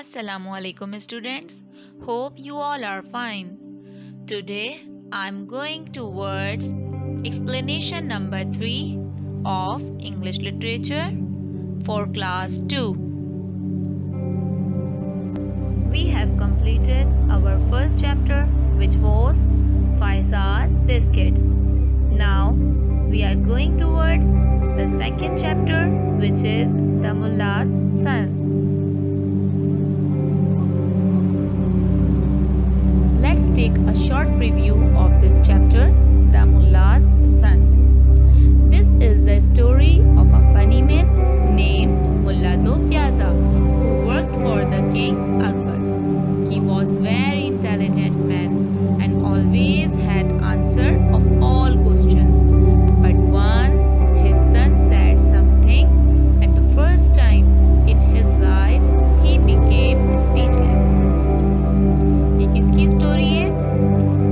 Assalamu alaikum students. Hope you all are fine. Today I'm going towards explanation number 3 of English literature for class 2. We have completed our first chapter, which was Faisal's biscuits. Now we are going towards the second chapter, which is the Mullah's son. Let's take a short preview of this chapter, the Mullah's son. This is the story of a funny man named Mullah Do Pyaza who worked for the king Akbar. He was very intelligent man and always had answer of all questions. But once his son said something, and the first time in his life he became speechless. ये किसकी story है?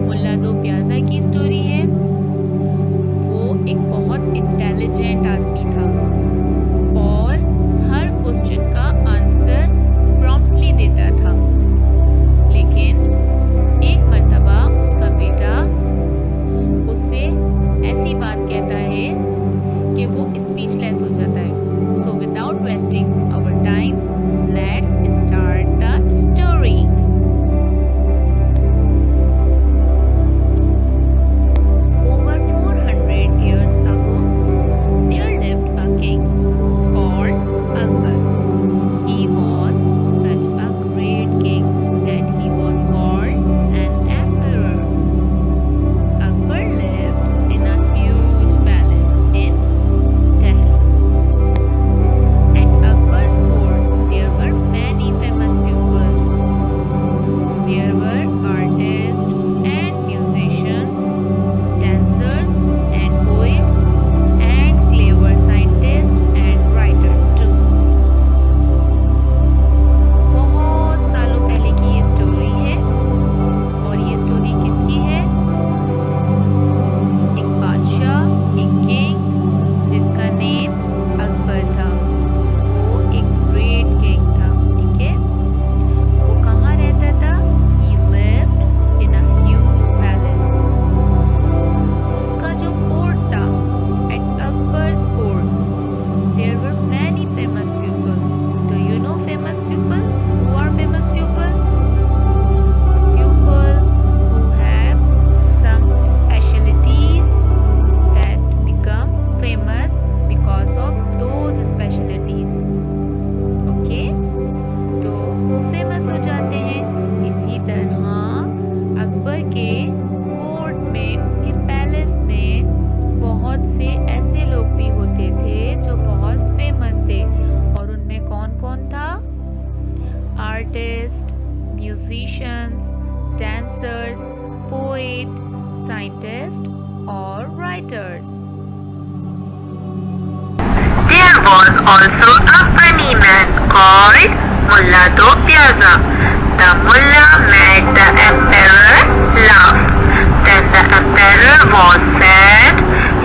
मुल्ला दो प्याजा की story है। वो एक बहुत intelligent आदमी था और हर क्वेश्चन का आंसर प्रॉम्प्टली देता था, लेकिन एक मर्तबा उसका बेटा उससे ऐसी बात कहता है कि वो स्पीचलेस हो जाता है। So without wasting our time, let's start the story. Artists, musicians, dancers, poet, scientists or writers. There was also a funny man called Mullah Do Pyaza. The mullah made the emperor laugh. Then the emperor was sad.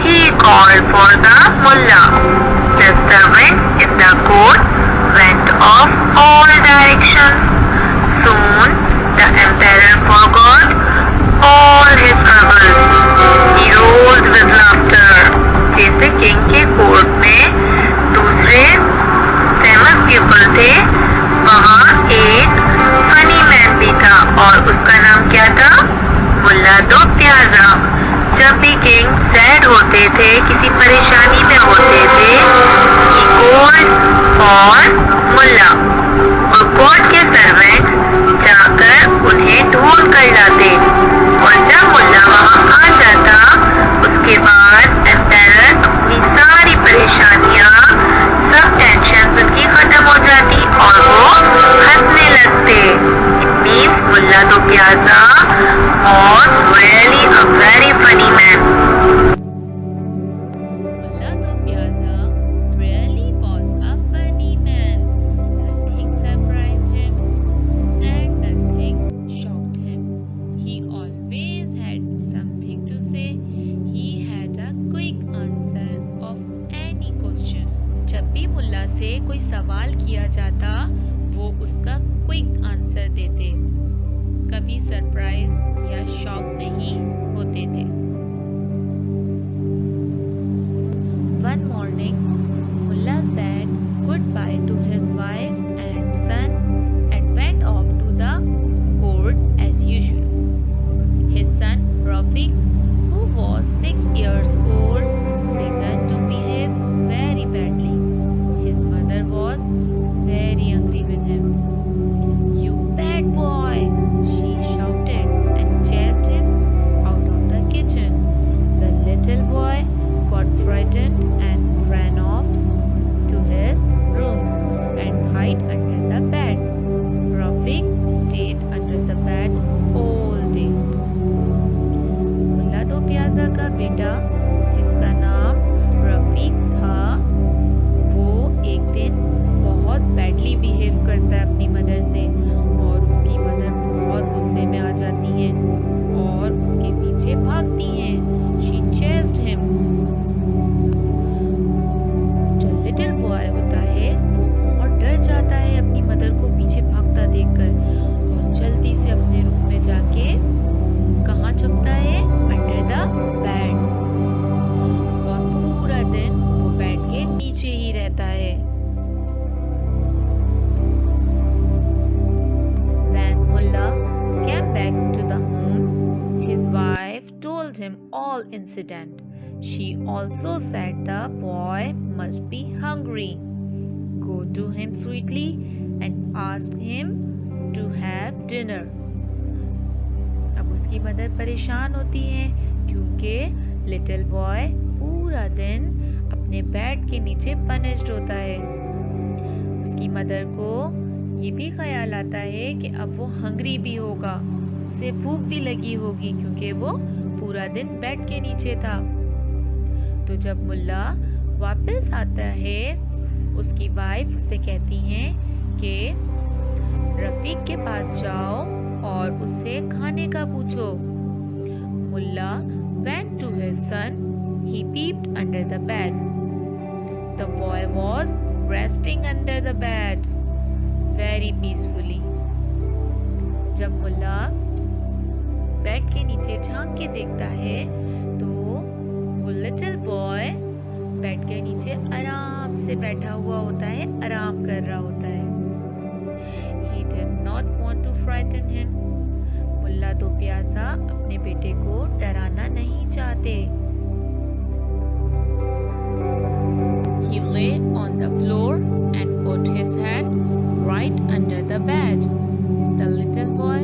He called for the mullah. The servants in the court went off all directions. Soon the emperor forgot all his troubles. He rose with laughter. जैसे king के court में दूसरे famous people थे, वहाँ एक funny man भी था और उसका नाम क्या था? मुल्ला दो प्याजा। जब भी किंग सैड होते थे, किसी परेशानी में होते थे, he called for मुल्ला और कोर्ट के सर्वेंट जाकर उन्हें ढूंढ कर लाते और जब मुल्ला वहाँ आ जाता, उसके बाद एम्पायर अपनी सारी परेशानियाँ, सब टेंशन उनकी खत्म हो जाती और वो हंसने लगते। It means मुल्ला दो प्याजा was really a very funny man. Mullah Do Pyaza really was a funny man. Nothing surprised him and nothing shocked him. He always had something to say. He had a quick answer of any question. जब भी मुल्ला से कोई सवाल किया जाता, वो उसका quick शौक नहीं होते थे। One morning, Mullah said goodbye to his wife and son and went off to the court as usual. His son Rafiq, who was 6 years old, began to behave very badly. His mother was very angry with him. "You bad boy!" she shouted and chased him out of the kitchen. The little boy got frightened and ran off to his room and hid under the bed. Rafiq stayed under the bed all day. मुल्ला दो प्याजा का बेटा, जिसका नाम रफीक था, वो एक दिन बहुत बैडली बिहेव करता है अपनी मदर से और उसकी मदर बहुत गुस्से में आ जाती हैं और उसके पीछे भागती हैं। She chased him. जो लिटिल बॉय होता है वो बहुत डर जाता है अपनी मदर को पीछे भागता देखकर और जल्दी से अपने रूम में जाके कहाँ छुपता है? Under the bed. और पूरा दिन वो बेड के नीचे ही रहता है। When Mullah came back to the home, his wife told him all incident. She also said the boy must be hungry. Go to him sweetly and ask him to have dinner. अब उसकी mother परेशान होती है क्योंकि little boy पूरा दिन अपने bed के नीचे पनिश्ड होता है। उसकी मदर को ये भी ख्याल आता है कि अब वो हंग्री भी होगा, उसे भूख भी लगी होगी क्योंकि वो पूरा दिन बेड के नीचे था। तो जब मुल्ला वापस आता है, उसकी वाइफ उससे कहती हैं कि रफीक के पास जाओ और उससे खाने का पूछो। मुल्ला went to his son. He peeped under the bed. The boy was resting under the bed very peacefully. जब मुल्ला बेड के नीचे झांक के देखता है तो वो लिटिल बॉय बेड के नीचे आराम से बैठा हुआ होता है, आराम कर रहा होता है। He did not want to frighten him. मुल्ला दो प्याजा अपने बेटे को डराना नहीं चाहते। He lay on the floor and put his head right under the bed. The little boy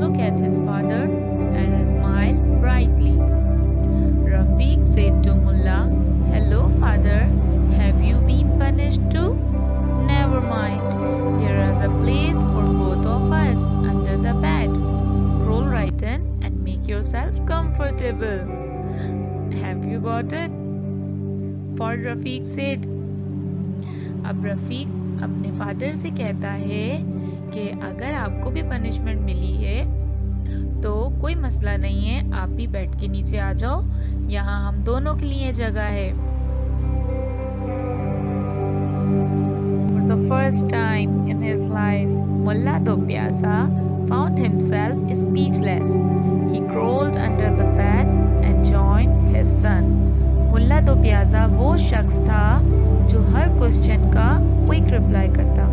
looked at his father and smiled brightly. Rafiq said to Mullah, "Hello, father. Have you been punished too? Never mind. There is a place for both of us under the bed. Roll right in and make yourself comfortable. Have you got it?" For Rafiq said. अब रफीक अपने father से कहता है कि अगर आपको भी punishment मिली है तो कोई मसला नहीं है, आप भी बेड के नीचे आ जाओ, यहाँ हम दोनों के लिए जगह है। For the first time in his life, Mullah do Pyasa found himself speechless. He crawled under the bed and joined his son. मुल्ला दो प्याजा वो शख्स था जो हर क्वेश्चन का क्विक रिप्लाई करता,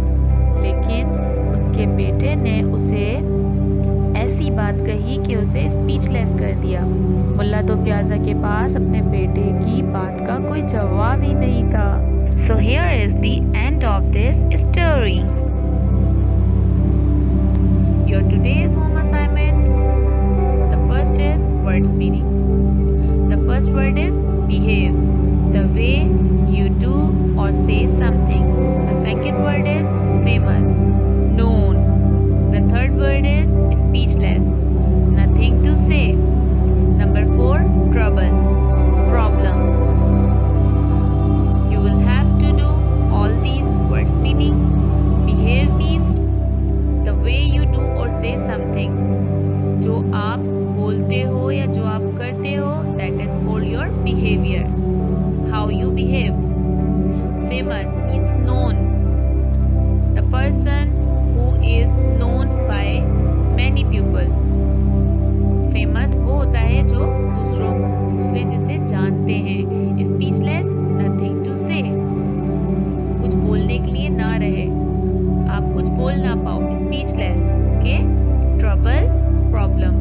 लेकिन उसके बेटे ने उसे ऐसी बात कही कि उसे स्पीचलेस कर दिया। मुल्ला दो प्याजा के पास अपने बेटे की बात का कोई जवाब ही नहीं था। So here is the end of this story. Your today's home assignment. The first is words meaning. The first word is behave, the way you do or say something. The second word is famous, known. The third word is speechless, nothing to say. Number 4, trouble, problem. You will have to do all these words meaning. बोल ना पाओ, speechless. Okay, trouble, problem,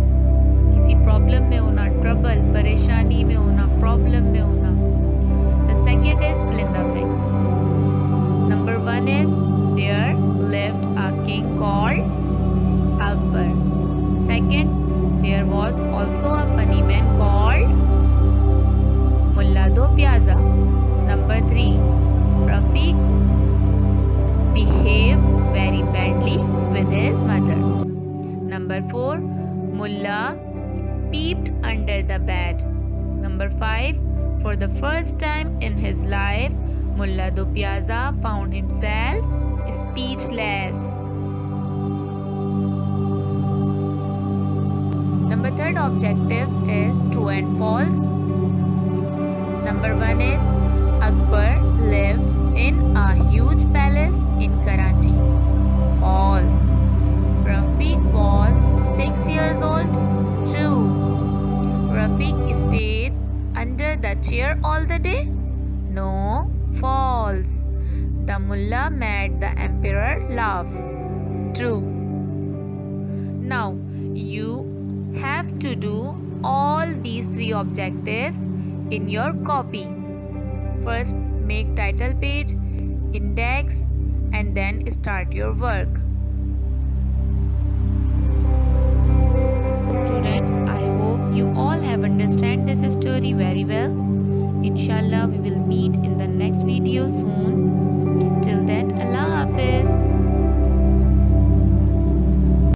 किसी problem में होना, trouble, परेशानी में होना, problem में होना। The second is fill in the blanks. Number 1 is there lived a king called Akbar. Second, there was also a funny man called Mulla Do Pyaza. Number 3, Rafiq behaved very badly with his mother. Number 4, Mulla peeped under the bed. Number 5, for the first time in his life, Mulla Do Pyaza found himself speechless. Number third objective is true and false. Number 1 is Akbar lived in a huge palace in Karachi. False. Rafiq was 6 years old. True. Rafiq stayed under the chair all the day. No. False. The mullah made the emperor laugh. True. Now you have to do all these 3 objectives in your copy. First, make title page, index, and then start your work. Students, I hope you all have understand this story very well. Inshallah, we will meet in the next video soon.